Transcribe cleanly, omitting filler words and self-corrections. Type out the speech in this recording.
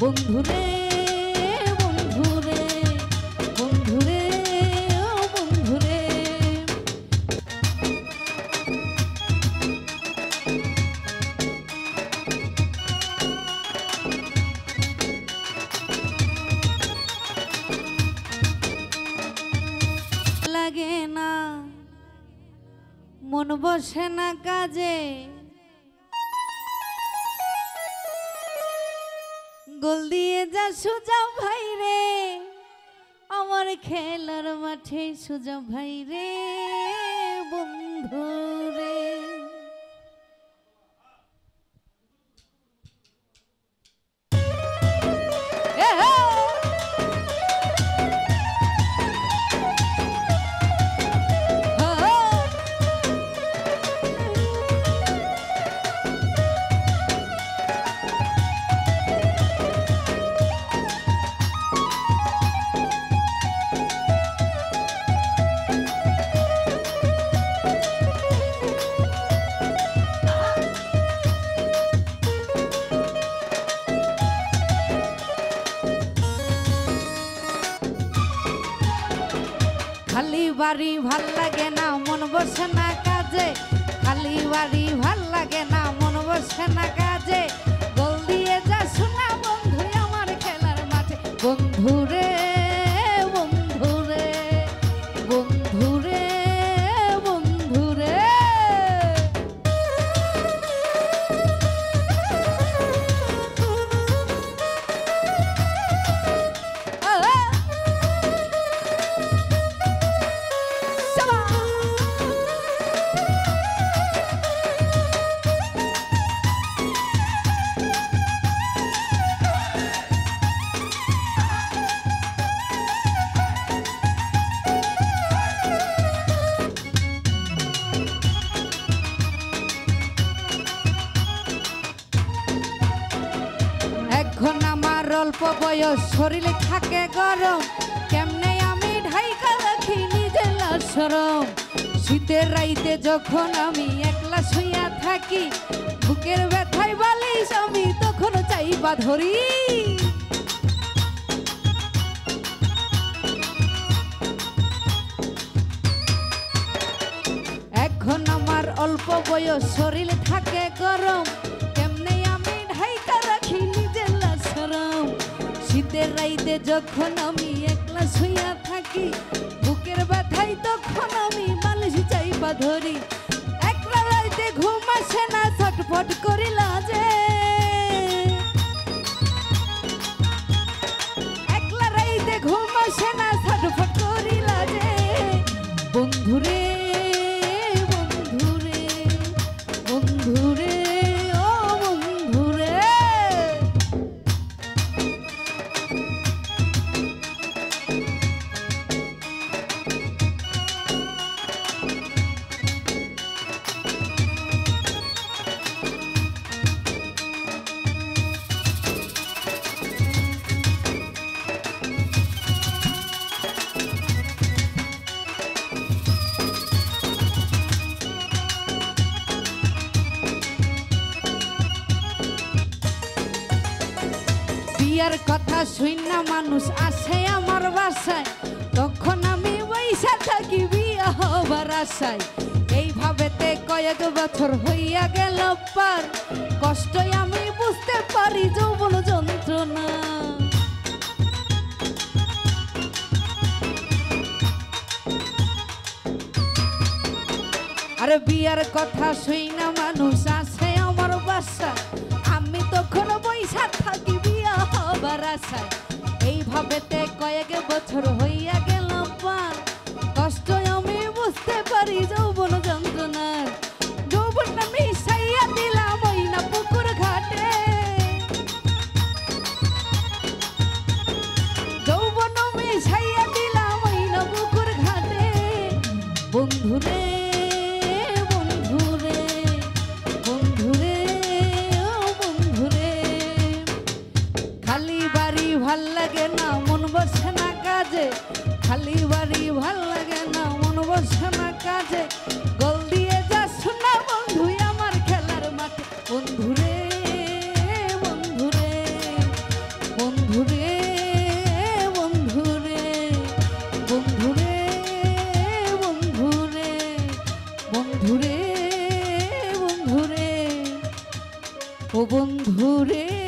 বন্ধুরে বন্ধুরে বন্ধুরে ও বন্ধুরে। লাগে না মন বসে না কাজে, গোল দিয়ে যা সুজা ভাই রে আমার খেলার মাঠে, সুজা ভাই রে বন্ধু রে। খালি বাড়ি ভাল লাগে না মন বসে না কাজে, খালি বাড়ি ভাল লাগে না মন বসে না কাজে, গোল দিয়ে যা শোনা বন্ধু আমার খেলার মাঠে, বন্ধুরে বন্ধুরে বন্ধুরে বন্ধুরে। এখন আমার অল্প বয়স শরীরে থাকে গরম, কেমনে আমি ঢাইকা রাখি নিজের শরম, শীতের রাইতে যখন আমি একলা শুইয়া থাকি, বুকের ব্যথায় বালিশ আমি তখন চাইবা ধরি, এখন আমার অল্প বয়স শরীরে থাকে গরম, কেমনে আমি ঢাইকা রাখি নিজের শরম, শীতের রাইতে যখন আমি একলা শুইয়া থাকি, বুকের ব্যথায় তখন আমি বালিশ চাইবা ধরি, একলা রাইতে ঘুম আসে না ছটফট করি লাজে, একলা রাইতে ঘুম আসে না ছটফট করি লাজে, বন্ধুরে বন্ধুরে বন্ধুরে ও বন্ধুরে। বিয়ার কথা শুইনা মানুষ আসে আমার বাসায়, তখন আমি বইসা থাকি বিয়া হবার আশায়, এইভাবেতে কয়েক বছর হইয়া গেল পার, কষ্টই আমি বুঝতে পারি যৌবন যন্ত্রণা, আরে বিয়ার কথা শুইনা মানুষ আসে আমার বাসায়, আমি তখন বইসা থাকি বিয়া হবার আশায়, এইভাবেতে কয়েক বছর হইয়া গেল পার, কষ্ট আমি বুঝতে পারি যৌবন যন্ত্রণার, যৌবন আমি সাইয়া দিলাম ওই না পুকুর ঘাটে, যৌবন আমি সাইয়া দিলাম ওই না পুকুর ঘাটে, বন্ধুরে বন্ধুরে বন্ধুরে ও বন্ধুরে। খালি বাড়ি ভাল লাগে না মন বসে না কাজে, খালি বাড়ি ভাল লাগে না মন বসে না কাজে, গোল দিয়ে যা শোনা বন্ধু আমার খেলার মাঠে, বন্ধুরে বন্ধুরে বন্ধুরে বন্ধুরে বন্ধুরে বন্ধুরে বন্ধুরে বন্ধুরে ও বন্ধুরে